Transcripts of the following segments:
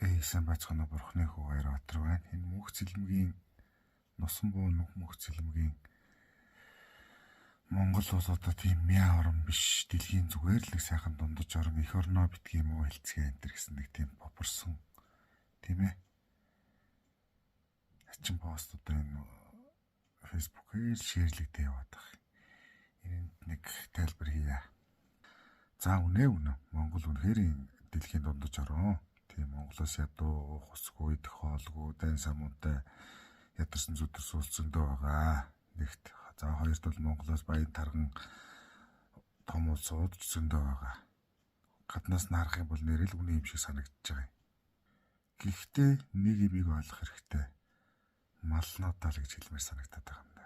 Сайн байцгаана бурхны хүү Баярбаатар байна. Энэ мөнх цэлмгийн носон буу мөнх цэлмгийн Монгол бол одоо тийм мяа орн биш, дэлхийн зүгээр л нэг сайхан дундаж орн эх орноо битгий юм уу хэлцгээ энэ төр гэсэн нэг тийм бопорсон тийм ээ. Ачин пост одоо энэ фэйсбүүкээр шеэрлэгдээ яваад байгаа. Энд нэг тайлбар хийя. За үнэ Монгол үнэхээр дэлхийн дундаж орн. Тийм Монголоос ядуу ухсгүй тохиолгүй дайн самуутай ядарсан зүдэрс улсөндөө байгаа. Нэгт за хоёрт бол Монголоос баян тарган том улсууд зөндөө байгаа. Гаднаас нь харах юм бол нэрэл үнэ юм шиг санагдаж байгаа. Гэхдээ нэг юмыг ойлгох хэрэгтэй. Малнуудаа л гэж хэлмээр санагдаад байгаа юм да.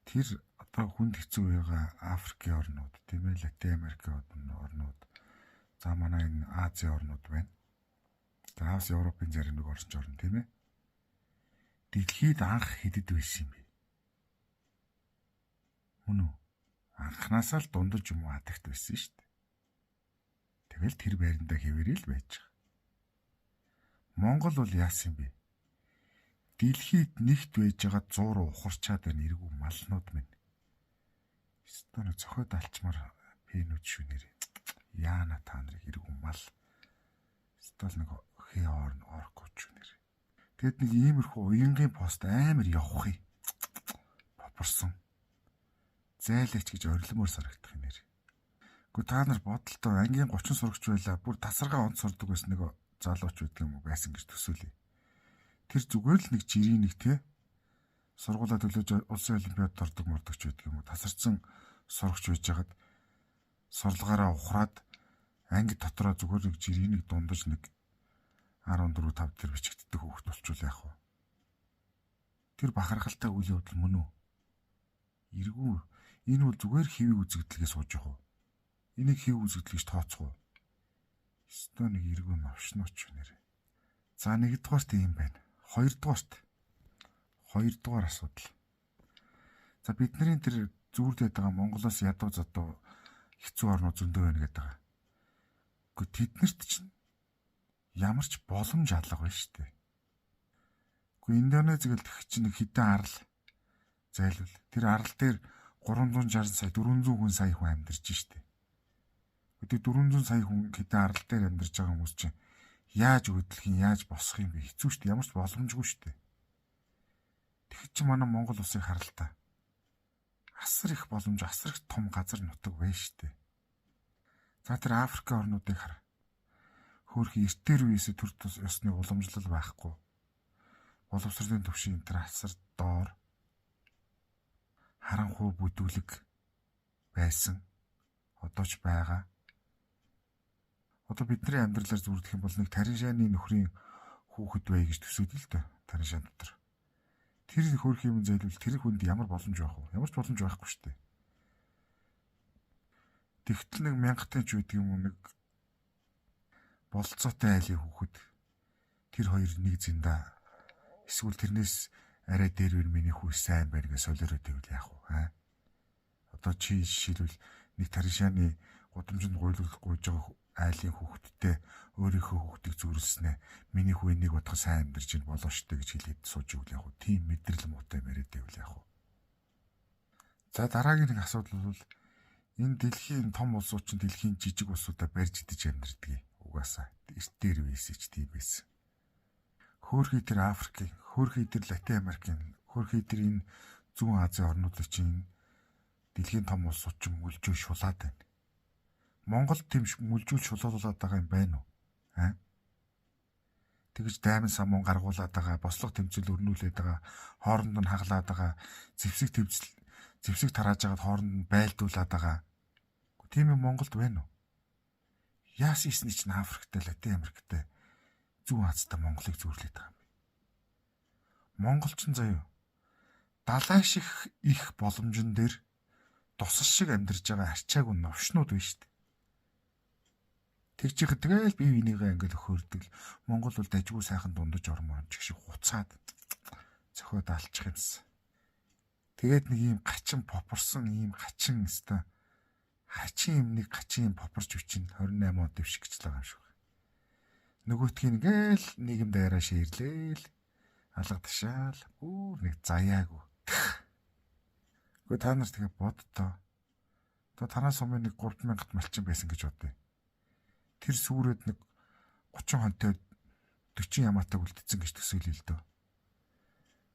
Тэр одоо хүнд хэцүү байгаа Африкийн орнууд, тийм ээ, Латин Америкийн орнууд, за манай энэ Азийн орнууд байна. За Авс Европын зарим нэг орч орн тийм ээ. Дэлхийд анх хэдэд байсан юм бэ? Мөн үү? Анхнаасаа л дундаж юм уу хатагт байсан шүү дээ. Тэгэл тэр байранда хэвээрэл байж байгаа. Монгол бол яасан юм бэ? Дэлхийд нэгт байж байгаа 100 ухарчаад байна эргүү малнууд минь. Стон цохоод алчмаар пенүүд шүү нэр. Яана та нарыг эргүү мал. Стол нэг хээ оркоч шүү нэр. Тэгэд нэг иймэрхүү уянгийн пост амар явах юм. Бопорсон. Зайлаач гэж орилмоор санагдах юм нэр. Гэхдээ та нар бодолтой ангийн 30 сурагч байлаа. Бүр тасаргаа онц сурдаг байсан нэг залууч байдаг юм уу байсан гэж төсөөлье. Тэр зүгээр л нэг жирийн нэг те сургуулаа төлөөж улсын олимпиад ордог мордогч байдаг юм уу. Тасарсан сурагч байж хагаад сурлагаараа ухраад анги дотроо зүгээр нэг жирийн нэг дундаж нэг 14 5 тэр бичигддэг хүүхд болчул яах вэ? Тэр бахархалтай үйл явдал мөн үү? Эргүү энэ бол зүгээр хэвийн үзэгдлээс сууж явах уу? Энийг хэв үзэгдэл гэж тооцох уу? Өстөө нэг эргүү новшнооч нэрэ. За нэгдүгээрт юм байна. Хоёрдугаар асуудал. За бидний тэр зүрдэд байгаа Монголоос ядуу задуу хэцүү орнууд зөндөө байна гэдэг байгаа. Гэхдээ тэднэрт чинь ямар ч боломж алга байна шүү дээ. Гэхдээ Индонез гэл тэх чинь хэдэн арал зайлвал тэр арал дээр 360 сая 400 хүн сая хүн амьдарч штэ. Гэдэг 400 сая хүн хэдэн арал дээр амьдарч байгаа хүмүүс чинь яаж хөдлөх юм, яаж босох юм бэ? Хэцүү штэ. Ямар ч боломжгүй штэ. Тэгэхэд чи манай Монгол улсыг харалтаа. Асар их боломж, асар их том газар нутаг байна штэ. За тэр Африкийн орнуудыг хар. Хөөрхөн эртээр үеэсээ төр тус ёсны уламжлал байхгүй. Боловсролын төвшин энэ асар доор. Харанхуй бүдүүлэг байсан. Одоо ч байгаа. Одоо бидний амьдралаар зүрдэх юм бол нэг тарин шааны нөхрийн хүүхэд бай гэж төсөөд л дээ. Тарин шаан дотор. Тэр хөрх юм зайлвал тэр хүнд ямар боломж байх вэ? Ямар ч боломж байхгүй шүү дээ. Тэгтэл нэг 1000 ч үйдэг юм уу нэг болцоотой айлын хүүхэд тэр хоёр нэг зэндаа эсвэл тэрнээс арай дээр миний хүү сайн байна гэж солиороо тэгвэл яах вэ? Одоо чи жишээлбэл нэг тарин шааны гудамжинд гуйлуулах гуйж байгаа айлын хүүхэдтэй өөрийнхөө хүүхдийг зүрлснэ. Миний хүү энийг бодох сайн амьдарч ин болоо штэ гэж хэлээд сууж игэл яах вэ? Тийм мэдрэл муутай мэрэд байвал яах вэ? За дараагийн нэг асуудал бол энэ дэлхийн том улсууд чинь дэлхийн жижиг улсуудаа барьж идэж амьдардаг. Угаасаа эртээр үесэж тийм байсан. Хөөрхий тэр Африкийн, хөөрхий тэр Латин Америкийн, хөөрхий тэр энэ зүүн Азийн орнуудыг чинь дэлхийн том улсууд чинь мүлжөө шулаад байна. Монгол тэм мүлжүүл шулуулаад байгаа юм байна уу? Тэгэж дайман самуун гаргуулад байгаа, бослого тэмцэл өрнүүлээд байгаа, хооронд нь хаглаад байгаа, зэвсэг тарааж агаад хооронд нь байлдуулаад байгаа. Тийм юм Монголд байна уу? Яас ийсний чинь Африктэй, Латин Америктэй, зүүн Азтай Монголыг зөөрлөд байгаа юм бэ? Монголчин заяа далай шиг их боломжн дээр тусал шиг амьдарч байгаа арчаагүй новшнууд байна шүү дээ. Тэгчих тэгэл бие бинийгээ ингээл өхөөрдөг. Монгол бол дажгүй сайхан дундаж ормоо ч шиг хуцаад зөхөөд алчих юмсан. Тэгээд нэг ийм гачин попорсон ийм гачин өстой хачин юм нэг гачин юм попорч өчнө 28 он дэвшигч л байгаа юм шиг. Нөгөөтгий ингээл нийгэм даяараа ширлээл. Алга ташаал. Нэг заяагүй. Гэхдээ та нар тэгээ бодтоо. Одоо танаас өмнө нэг 3,000 малчин байсан гэж бодъё. Тэр сүрээд нэг 30 хонтой 40 ямаатай үлдсэн гэж төсөөлөе л дөө.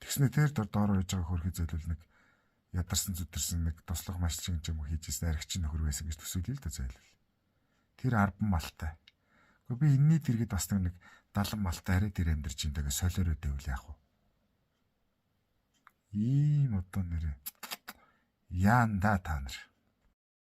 Тэгснэ тэр доороо яж байгаа хөрхий зөөлөл нэг ядарсан зүдэрсэн нэг туслах малчин юм хийжсэн аригч нөхөр байсан гэж төсөөлөе л дөө зөөлөл. Тэр 10 малтай. Гэхдээ би энэний дэргэд бас нэг 70 малтай арай тэр амьдарч юм дагаа солиороо дэвэл яах вэ? Ийм одоо нэрээ яанда та нар.